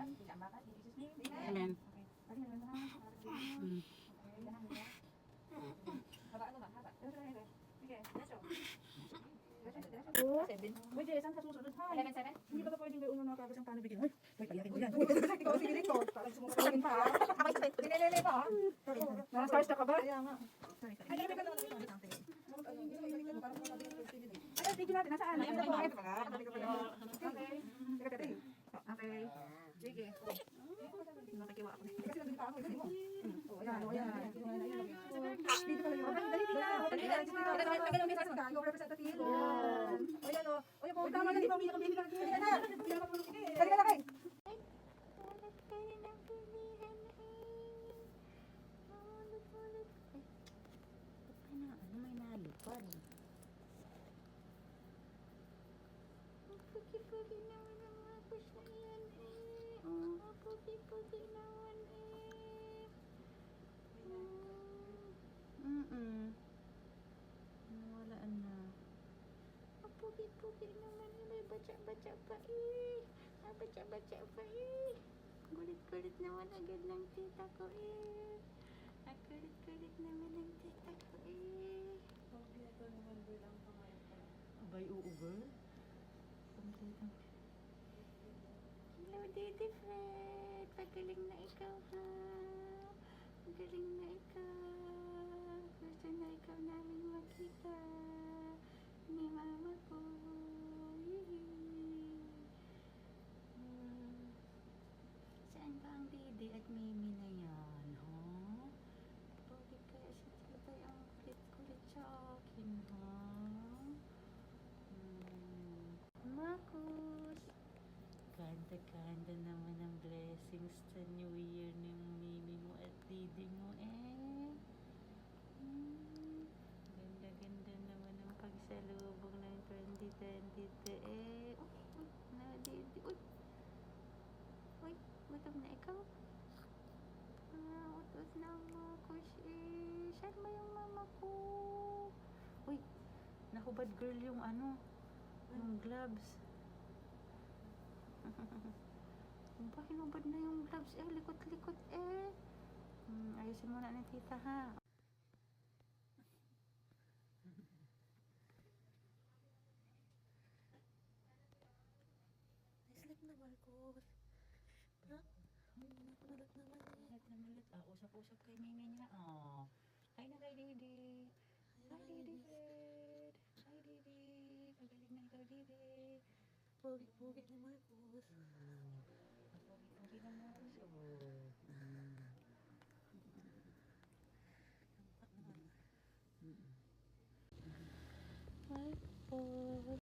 Amen. Uy, Jay, saan ka susunod? Hi. 11-7? Hindi ba pwedeng may una nakakabas ang paano bigyan? Uy, payakin ko yan. Uy, ikaw sige dito. Parang sumusunod pa. Pinelele pa. Naka-stars ka ba? Kaya nga. Sorry. Ay, hindi ka naman something. Ay, video natin. Nasaan? Okay. Okay. Okay. Sige. Nakikiwa ako. Kasi nandun pa ako. Ayan. Dito pala yun. Dali, tagal ang message ka. Yung representative. Ayan o. Ayan po. Tama na. Di ba umiyak ang baby ka? Dali na. Dali na kay. May nalipad. Pugi-pugi naman ang mga push na yan eh. Pugi-pugi naman eh. Nawalaan na. Pugi-pugi naman eh. May baca-baca pa eh. Baca-baca pa eh. Kulit-kulit naman agad ng tita ko eh. Kulit-kulit naman ng tita ko eh. Abay, oo girl. Hello, Didi Fred. Pagaling na ikaw ha. Pagaling na ikaw. Gusto na ikaw namin makita. Ni mama ko. Saan ba ang Didi at Mimi na yan? Ha? Bakit kaya si Tita ang kulit-kulit sa akin ha? Marcos. Ganda-ganda naman ang blessings sa New Year ng Mimi mo at Didi mo eh. Ganda-ganda naman ang pagsalubong ng 2022 eh. Uy, na Didi. Uy, gutom na ikaw? Utos na ang Marcos eh. Saan ba yung mama ko? Uy, nahubad girl yung ano, yung gloves. Ba, hinubad na yung gloves eh. Likot-likot eh. Ayusin mo na ni tita ha. Naslip na, Marcos. Ha? Nakulat naman eh. Ulit na ulit. Usap-usap kay Mimi niya. Oh. Hi na kay Didi. Hi Didi Fred. Hi Didi. Pagaling na ikaw Didi. Pogi ni Marcos. Pogi na mo. So. Marcos.